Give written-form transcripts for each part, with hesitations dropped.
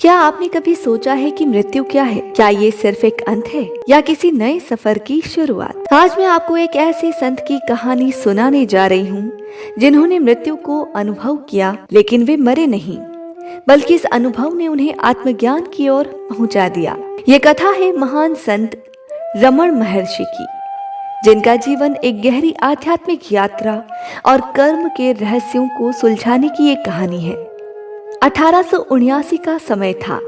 क्या आपने कभी सोचा है कि मृत्यु क्या है? क्या ये सिर्फ एक अंत है या किसी नए सफर की शुरुआत? आज मैं आपको एक ऐसे संत की कहानी सुनाने जा रही हूँ जिन्होंने मृत्यु को अनुभव किया, लेकिन वे मरे नहीं, बल्कि इस अनुभव ने उन्हें आत्मज्ञान की ओर पहुंचा दिया। ये कथा है महान संत रमण महर्षि की, जिनका जीवन एक गहरी आध्यात्मिक यात्रा और कर्म के रहस्यों को सुलझाने की एक कहानी है। 1879 का समय था।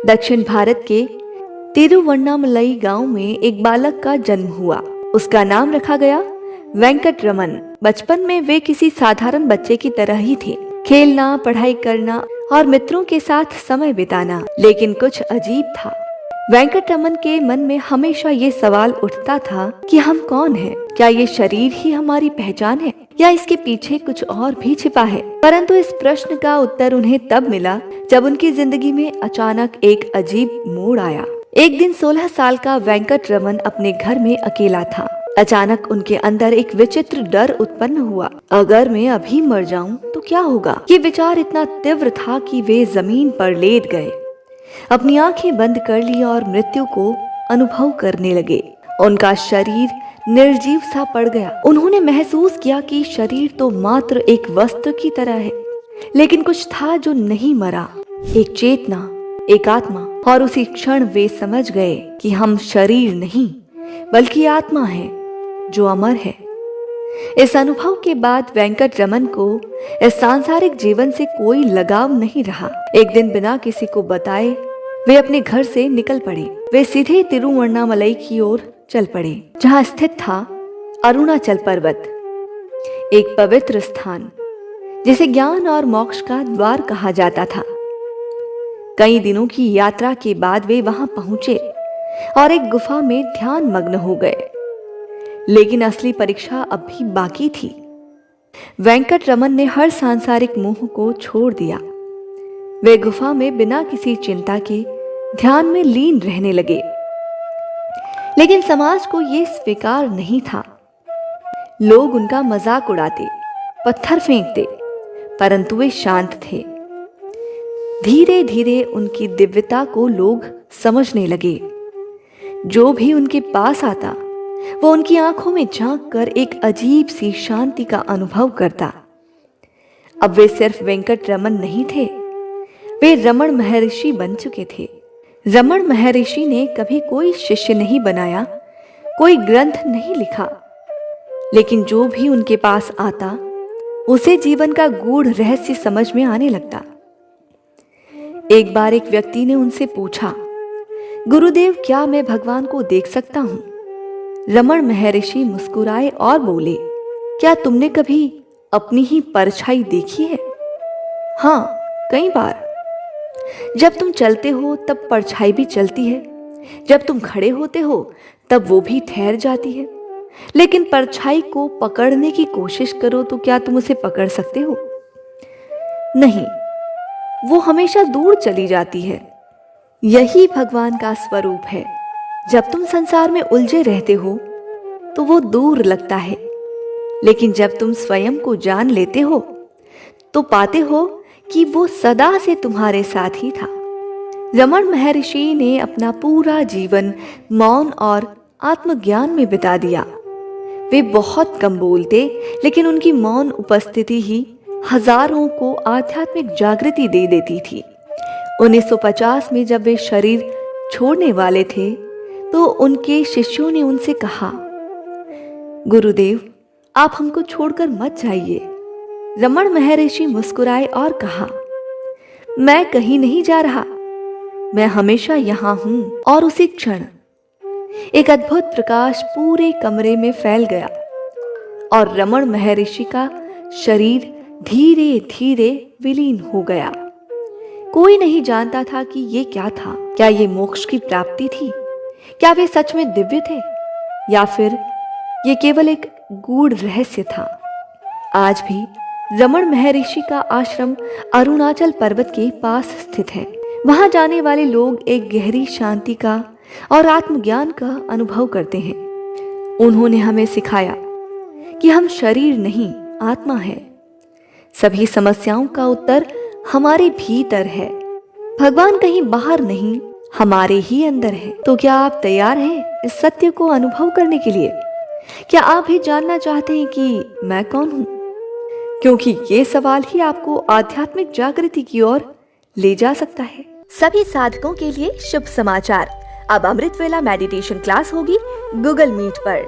दक्षिण भारत के तिरुवन्नामलई गांव में एक बालक का जन्म हुआ। उसका नाम रखा गया वेंकट रमन। बचपन में वे किसी साधारण बच्चे की तरह ही थे, खेलना, पढ़ाई करना और मित्रों के साथ समय बिताना। लेकिन कुछ अजीब था। वेंकट रमन के मन में हमेशा ये सवाल उठता था कि हम कौन हैं? क्या ये शरीर ही हमारी पहचान है या इसके पीछे कुछ और भी छिपा है? परंतु इस प्रश्न का उत्तर उन्हें तब मिला जब उनकी जिंदगी में अचानक एक अजीब मोड़ आया। एक दिन 16 साल का वेंकट रमन अपने घर में अकेला था। अचानक उनके अंदर एक विचित्र डर उत्पन्न हुआ। अगर मैं अभी मर जाऊं तो क्या होगा? ये विचार इतना तीव्र था कि वे जमीन पर लेट गए, अपनी आंखें बंद कर ली और मृत्यु को अनुभव करने लगे। उनका शरीर निर्जीव सा पड़ गया। उन्होंने महसूस किया कि शरीर तो मात्र एक वस्त्र की तरह है, लेकिन कुछ था जो नहीं मरा, एक चेतना, एक आत्मा। और उसी क्षण वे समझ गए कि हम शरीर नहीं बल्कि आत्मा है जो अमर है। इस अनुभव के बाद वेंकट रमन को इस सांसारिक जीवन से कोई लगाव नहीं रहा। एक दिन बिना किसी को बताए वे अपने घर से निकल पड़े। वे सीधे तिरुवन्नामलई की ओर चल पड़े, जहां स्थित था अरुणाचल पर्वत, एक पवित्र स्थान जिसे ज्ञान और मोक्ष का द्वार कहा जाता था। कई दिनों की यात्रा के बाद वे वहां पहुंचे और एक गुफा में ध्यान मग्न हो गए। लेकिन असली परीक्षा अब भी बाकी थी। वेंकट रमन ने हर सांसारिक मोह को छोड़ दिया। वे गुफा में बिना किसी चिंता के ध्यान में लीन रहने लगे। लेकिन समाज को यह स्वीकार नहीं था। लोग उनका मजाक उड़ाते, पत्थर फेंकते, परंतु वे शांत थे। धीरे धीरे उनकी दिव्यता को लोग समझने लगे। जो भी उनके पास आता वो उनकी आंखों में झांक कर एक अजीब सी शांति का अनुभव करता। अब वे सिर्फ वेंकट रमन नहीं थे, वे रमण महर्षि बन चुके थे। रमण महर्षि ने कभी कोई शिष्य नहीं बनाया, कोई ग्रंथ नहीं लिखा, लेकिन जो भी उनके पास आता उसे जीवन का गूढ़ रहस्य समझ में आने लगता। एक बार एक व्यक्ति ने उनसे पूछा, गुरुदेव, क्या मैं भगवान को देख सकता हूं? रमण महर्षि मुस्कुराए और बोले, क्या तुमने कभी अपनी ही परछाई देखी है? हाँ, कई बार। जब तुम चलते हो तब परछाई भी चलती है, जब तुम खड़े होते हो तब वो भी ठहर जाती है। लेकिन परछाई को पकड़ने की कोशिश करो तो क्या तुम उसे पकड़ सकते हो? नहीं, वो हमेशा दूर चली जाती है। यही भगवान का स्वरूप है। जब तुम संसार में उलझे रहते हो तो वो दूर लगता है, लेकिन जब तुम स्वयं को जान लेते हो तो पाते हो कि वो सदा से तुम्हारे साथ ही था। रमण महर्षि ने अपना पूरा जीवन मौन और आत्मज्ञान में बिता दिया। वे बहुत कम बोलते, लेकिन उनकी मौन उपस्थिति ही हजारों को आध्यात्मिक जागृति दे देती थी। 1950 में जब वे शरीर छोड़ने वाले थे तो उनके शिष्यों ने उनसे कहा, गुरुदेव, आप हमको छोड़कर मत जाइए। रमण महर्षि मुस्कुराए और कहा, मैं कहीं नहीं जा रहा, मैं हमेशा यहां हूं। और उसी क्षण एक अद्भुत प्रकाश पूरे कमरे में फैल गया और रमण महर्षि का शरीर धीरे धीरे विलीन हो गया। कोई नहीं जानता था कि ये क्या था। क्या ये मोक्ष की प्राप्ति थी? क्या वे सच में दिव्य थे या फिर ये केवल एक गूढ़ रहस्य था? आज भी रमण महर्षि का आश्रम अरुणाचल पर्वत के पास स्थित है। वहां जाने वाले लोग एक गहरी शांति का और आत्मज्ञान का अनुभव करते हैं। उन्होंने हमें सिखाया कि हम शरीर नहीं, आत्मा है। सभी समस्याओं का उत्तर हमारे भीतर है। भगवान कहीं बाहर नहीं, हमारे ही अंदर है। तो क्या आप तैयार हैं इस सत्य को अनुभव करने के लिए? क्या आप भी जानना चाहते हैं कि मैं कौन हूँ? क्योंकि ये सवाल ही आपको आध्यात्मिक जागृति की ओर ले जा सकता है। सभी साधकों के लिए शुभ समाचार। अब अमृत वेला मेडिटेशन क्लास होगी गूगल मीट पर।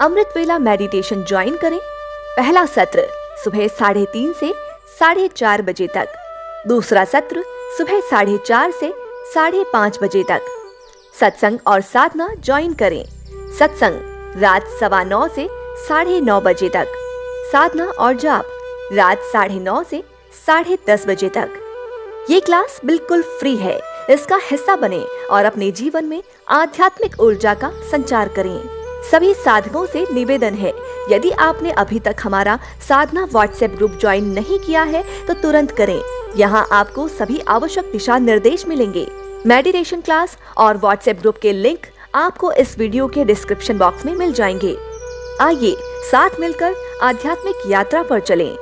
अमृत वेला मेडिटेशन ज्वाइन करें। पहला सत्र सुबह 3:30 से 4:30 बजे तक, दूसरा सत्र सुबह 4:30 से 5:30 बजे तक। सत्संग और साधना ज्वाइन करें। सत्संग रात 9:15 से 9:30 बजे तक, साधना और जाप रात 9:30 से 10:30 बजे तक। ये क्लास बिल्कुल फ्री है। इसका हिस्सा बने और अपने जीवन में आध्यात्मिक ऊर्जा का संचार करें। सभी साधकों से निवेदन है, यदि आपने अभी तक हमारा साधना व्हाट्सएप ग्रुप ज्वाइन नहीं किया है तो तुरंत करें। यहाँ आपको सभी आवश्यक दिशा निर्देश मिलेंगे। मेडिटेशन क्लास और व्हाट्सएप ग्रुप के लिंक आपको इस वीडियो के डिस्क्रिप्शन बॉक्स में मिल जाएंगे। आइए साथ मिलकर आध्यात्मिक यात्रा पर चलें।